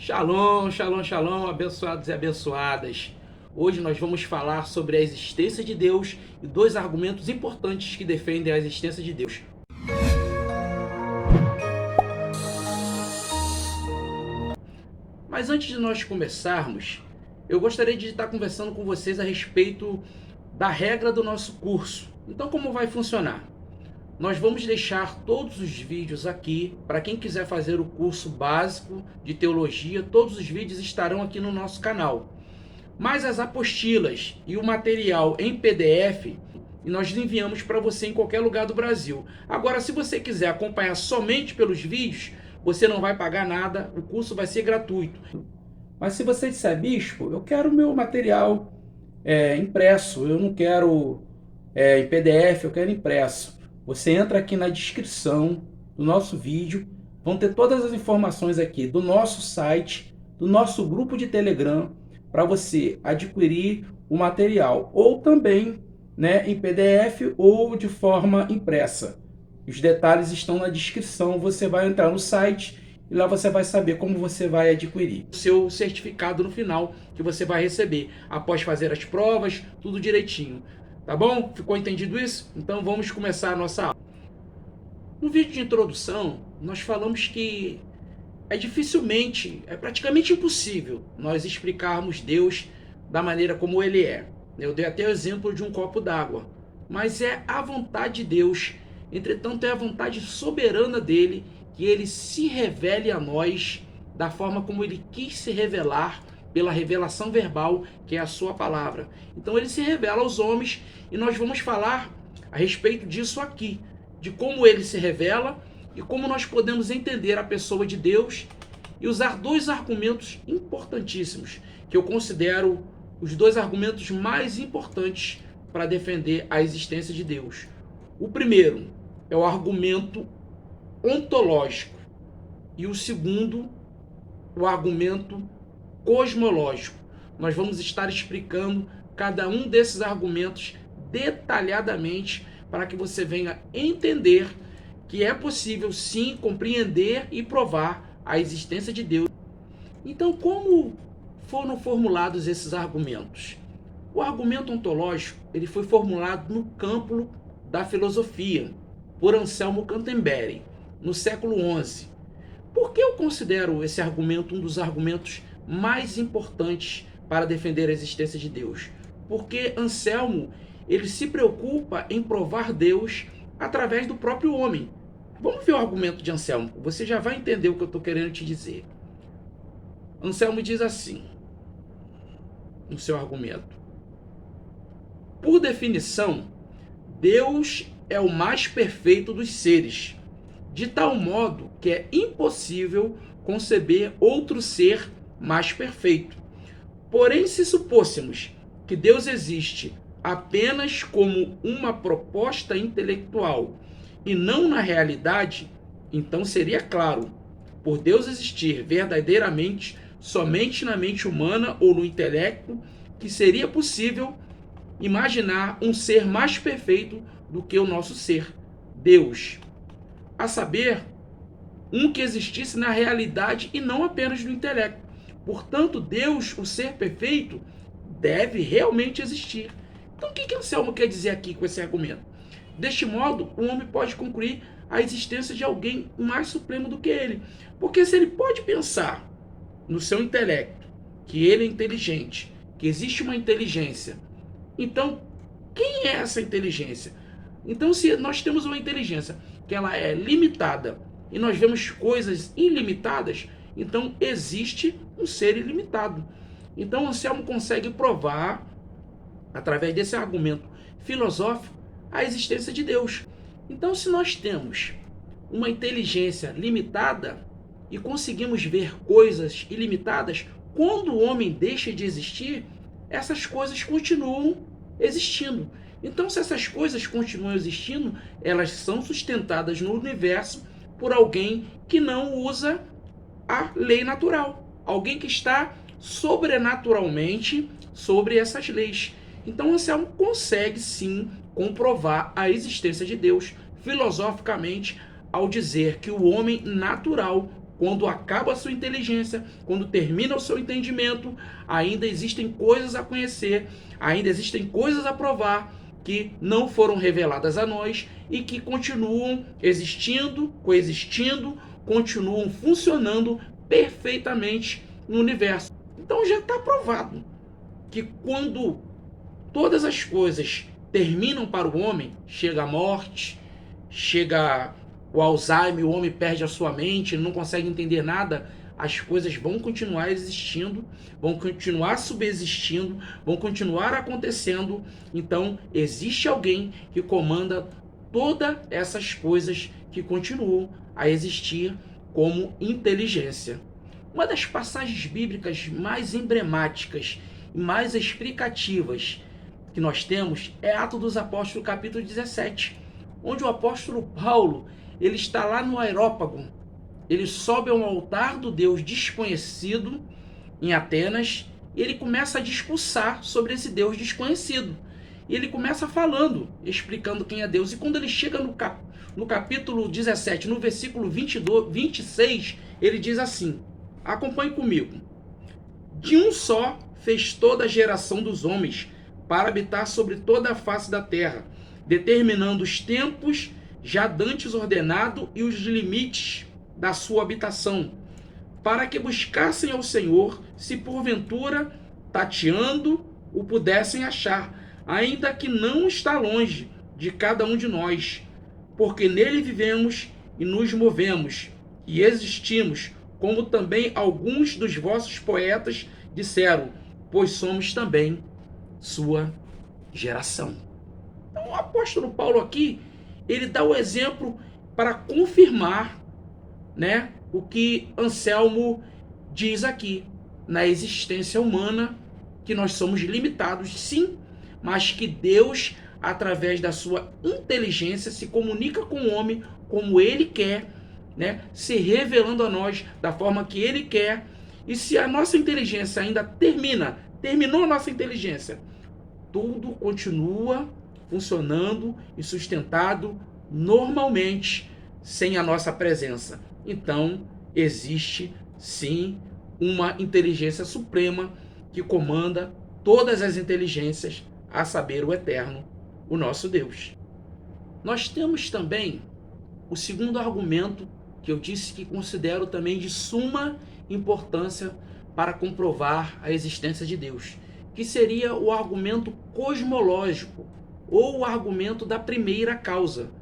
Shalom, shalom, shalom, abençoados e abençoadas. Hoje nós vamos falar sobre a existência de Deus e dois argumentos importantes que defendem a existência de Deus. Mas antes de nós começarmos, eu gostaria de estar conversando com vocês a respeito da regra do nosso curso. Então, como vai funcionar? Nós vamos deixar todos os vídeos aqui, para quem quiser fazer o curso básico de teologia, todos os vídeos estarão aqui no nosso canal. Mas as apostilas e o material em PDF, nós enviamos para você em qualquer lugar do Brasil. Agora, se você quiser acompanhar somente pelos vídeos, você não vai pagar nada, o curso vai ser gratuito. Mas se você disser, bispo, eu quero o meu material impresso, eu não quero em PDF, eu quero impresso. Você entra aqui na descrição do nosso vídeo, vão ter todas as informações aqui do nosso site, do nosso grupo de Telegram, para você adquirir o material, ou também em PDF ou de forma impressa. Os detalhes estão na descrição, você vai entrar no site e lá você vai saber como você vai adquirir o seu certificado no final, que você vai receber após fazer as provas, tudo direitinho. Tá bom? Ficou entendido isso? Então vamos começar a nossa aula. No vídeo de introdução, nós falamos que é praticamente impossível nós explicarmos Deus da maneira como Ele é. Eu dei até o exemplo de um copo d'água, mas é a vontade de Deus, entretanto é a vontade soberana dele que Ele se revele a nós da forma como Ele quis se revelar pela revelação verbal, que é a sua palavra. Então Ele se revela aos homens e nós vamos falar a respeito disso aqui, de como Ele se revela e como nós podemos entender a pessoa de Deus e usar dois argumentos importantíssimos, que eu considero os dois argumentos mais importantes para defender a existência de Deus. O primeiro é o argumento ontológico e o segundo, o argumento cosmológico. Nós vamos estar explicando cada um desses argumentos detalhadamente para que você venha entender que é possível sim compreender e provar a existência de Deus. Então, como foram formulados esses argumentos? O argumento ontológico ele foi formulado no campo da filosofia por Anselmo Canterbury, no século XI. Por que eu considero esse argumento um dos argumentos mais importantes para defender a existência de Deus? Porque Anselmo ele se preocupa em provar Deus através do próprio homem. Vamos ver o argumento de Anselmo, você já vai entender o que eu estou querendo te dizer. Anselmo diz assim, no seu argumento: por definição, Deus é o mais perfeito dos seres, de tal modo que é impossível conceber outro ser mais perfeito. Porém, se supôssemos que Deus existe apenas como uma proposta intelectual e não na realidade, então seria claro, por Deus existir verdadeiramente somente na mente humana ou no intelecto, que seria possível imaginar um ser mais perfeito do que o nosso ser, Deus. A saber, um que existisse na realidade e não apenas no intelecto. Portanto, Deus, o ser perfeito, deve realmente existir. Então, o que Anselmo quer dizer aqui com esse argumento? Deste modo, o homem pode concluir a existência de alguém mais supremo do que ele. Porque se ele pode pensar no seu intelecto, que ele é inteligente, que existe uma inteligência, então, quem é essa inteligência? Então, se nós temos uma inteligência que ela é limitada e nós vemos coisas ilimitadas, então existe um ser ilimitado. Então, Anselmo consegue provar, através desse argumento filosófico, a existência de Deus. Então, se nós temos uma inteligência limitada e conseguimos ver coisas ilimitadas, quando o homem deixa de existir, essas coisas continuam existindo. Então, se essas coisas continuam existindo, elas são sustentadas no universo por alguém que não usa a lei natural. Alguém que está sobrenaturalmente sobre essas leis. Então, Anselmo consegue sim comprovar a existência de Deus filosoficamente ao dizer que o homem natural quando acaba a sua inteligência, quando termina o seu entendimento, ainda existem coisas a conhecer, ainda existem coisas a provar que não foram reveladas a nós e que continuam existindo, coexistindo, continuam funcionando perfeitamente no universo. Então já está provado que quando todas as coisas terminam para o homem, chega a morte, chega o Alzheimer, o homem perde a sua mente, não consegue entender nada, as coisas vão continuar existindo, vão continuar subsistindo, vão continuar acontecendo. Então, existe alguém que comanda todas essas coisas que continuam a existir como inteligência. Uma das passagens bíblicas mais emblemáticas e mais explicativas que nós temos é Atos dos Apóstolos, capítulo 17, onde o apóstolo Paulo, ele está lá no Areópago, ele sobe a um altar do Deus desconhecido em Atenas e ele começa a discursar sobre esse Deus desconhecido. E ele começa falando, explicando quem é Deus. E quando ele chega no capítulo 17, no versículo 26, ele diz assim, acompanhe comigo. De um só fez toda a geração dos homens para habitar sobre toda a face da terra, determinando os tempos já dantes ordenado e os limites da sua habitação, para que buscassem ao Senhor, se porventura, tateando, o pudessem achar, ainda que não está longe de cada um de nós, porque nele vivemos e nos movemos e existimos, como também alguns dos vossos poetas disseram, pois somos também sua geração. Então o apóstolo Paulo aqui, ele dá o exemplo para confirmar, né, o que Anselmo diz aqui, na existência humana, que nós somos limitados, sim, mas que Deus, através da sua inteligência, se comunica com o homem como ele quer, né, se revelando a nós da forma que ele quer. E se a nossa inteligência ainda terminou a nossa inteligência, tudo continua funcionando e sustentado normalmente sem a nossa presença. Então, existe sim uma inteligência suprema que comanda todas as inteligências, a saber, o Eterno, o nosso Deus. Nós temos também o segundo argumento que eu disse que considero também de suma importância para comprovar a existência de Deus, que seria o argumento cosmológico ou o argumento da primeira causa.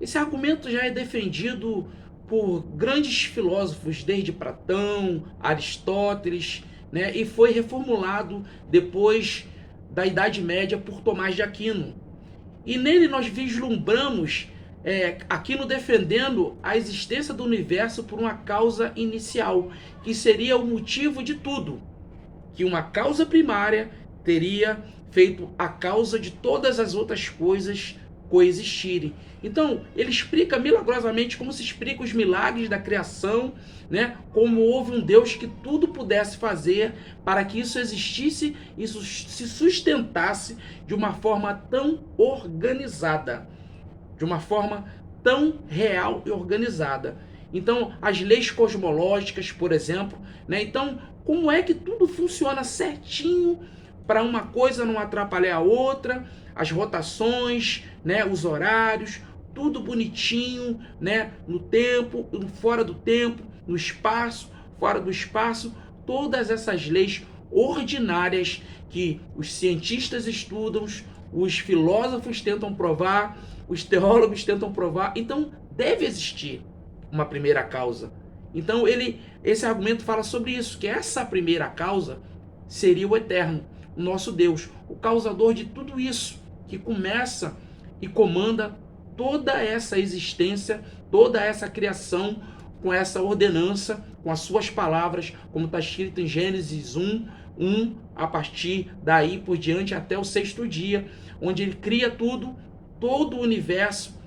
Esse argumento já é defendido por grandes filósofos, desde Platão, Aristóteles, né, e foi reformulado depois da Idade Média por Tomás de Aquino. E nele nós vislumbramos Aquino defendendo a existência do universo por uma causa inicial, que seria o motivo de tudo, que uma causa primária teria feito a causa de todas as outras coisas coexistirem. Então, ele explica milagrosamente como se explica os milagres da criação, né? Como houve um Deus que tudo pudesse fazer para que isso existisse, isso se sustentasse de uma forma tão organizada, de uma forma tão real e organizada. Então, as leis cosmológicas, por exemplo, né? Então, como é que tudo funciona certinho para uma coisa não atrapalhar a outra, as rotações, né, os horários, tudo bonitinho, né, no tempo, fora do tempo, no espaço, fora do espaço, todas essas leis ordinárias que os cientistas estudam, os filósofos tentam provar, os teólogos tentam provar. Então, deve existir uma primeira causa. Então, esse argumento fala sobre isso, que essa primeira causa seria o Eterno, o nosso Deus, o causador de tudo isso, que começa e comanda toda essa existência, toda essa criação, com essa ordenança, com as suas palavras, como está escrito em Gênesis 1, a partir daí por diante até o sexto dia, onde ele cria tudo, todo o universo,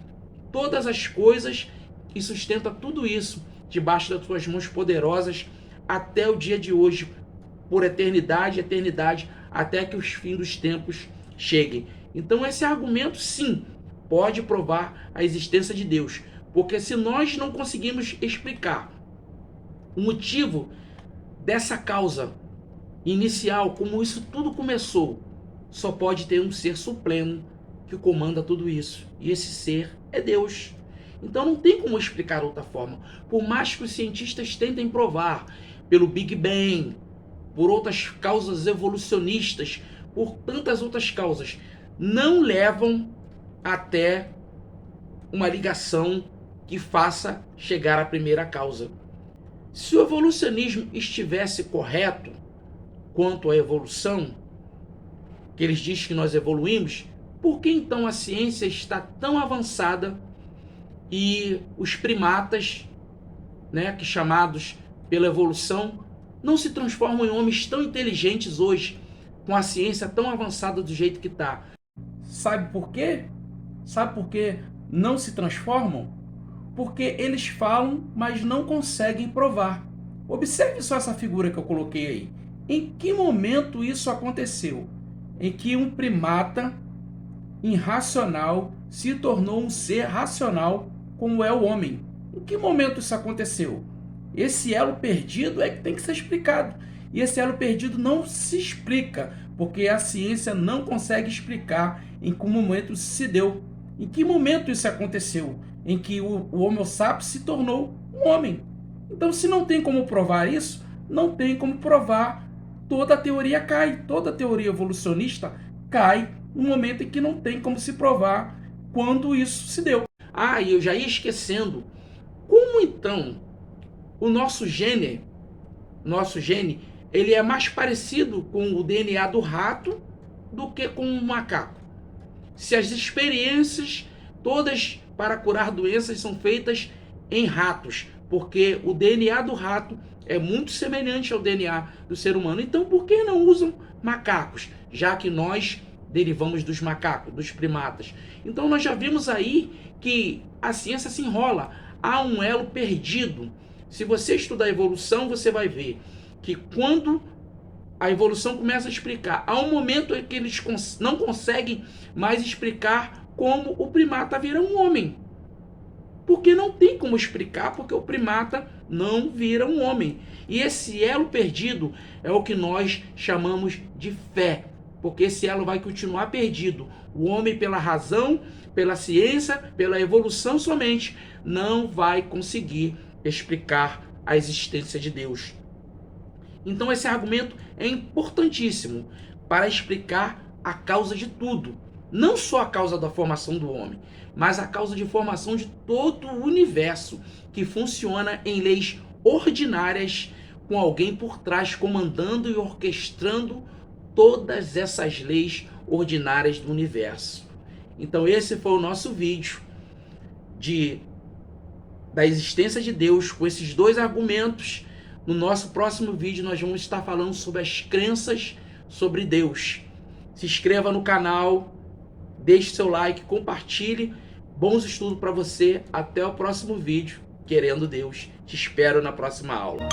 todas as coisas, e sustenta tudo isso debaixo das suas mãos poderosas até o dia de hoje, por eternidade, até que os fins dos tempos cheguem. Então esse argumento, sim, pode provar a existência de Deus, porque se nós não conseguimos explicar O motivo dessa causa inicial, como isso tudo começou, só pode ter um ser supremo que comanda tudo isso. E esse ser é Deus. Então não tem como explicar de outra forma. Por mais que os cientistas tentem provar, pelo Big Bang, por outras causas evolucionistas, por tantas outras causas, não levam até uma ligação que faça chegar à primeira causa. Se o evolucionismo estivesse correto quanto à evolução, que eles dizem que nós evoluímos, por que então a ciência está tão avançada e os primatas, né, que chamados pela evolução, não se transformam em homens tão inteligentes hoje, com a ciência tão avançada do jeito que está? Sabe por quê? Sabe por que não se transformam? Porque eles falam, mas não conseguem provar. Observe só essa figura que eu coloquei aí. Em que momento isso aconteceu? Em que um primata irracional se tornou um ser racional como é o homem. Em que momento isso aconteceu? Esse elo perdido é que tem que ser explicado. E esse elo perdido não se explica, porque a ciência não consegue explicar em que momento isso se deu. Em que momento isso aconteceu? Em que o Homo sapiens se tornou um homem. Então, se não tem como provar isso, não tem como provar. Toda a teoria cai, toda a teoria evolucionista cai no momento em que não tem como se provar quando isso se deu. Ah, e eu já ia esquecendo. Como então o nosso gene, ele é mais parecido com o DNA do rato do que com o macaco? Se as experiências todas para curar doenças são feitas em ratos, porque o DNA do rato é muito semelhante ao DNA do ser humano. Então, por que não usam macacos, já que nós derivamos dos macacos, dos primatas? Então, nós já vimos aí que a ciência se enrola. Há um elo perdido. Se você estudar a evolução, você vai ver que quando a evolução começa a explicar, há um momento em que eles não conseguem mais explicar como o primata vira um homem. Porque não tem como explicar, porque o primata não vira um homem. E esse elo perdido é o que nós chamamos de fé, porque esse elo vai continuar perdido. O homem, pela razão, pela ciência, pela evolução somente, não vai conseguir explicar a existência de Deus. Então esse argumento é importantíssimo para explicar a causa de tudo. Não só a causa da formação do homem, mas a causa de formação de todo o universo, que funciona em leis ordinárias, com alguém por trás comandando e orquestrando todas essas leis ordinárias do universo. Então esse foi o nosso vídeo da existência de Deus, com esses dois argumentos. No nosso próximo vídeo nós vamos estar falando sobre as crenças sobre Deus. Se inscreva no canal, deixe seu like, compartilhe. Bons estudos para você. Até o próximo vídeo. Querendo Deus. Te espero na próxima aula.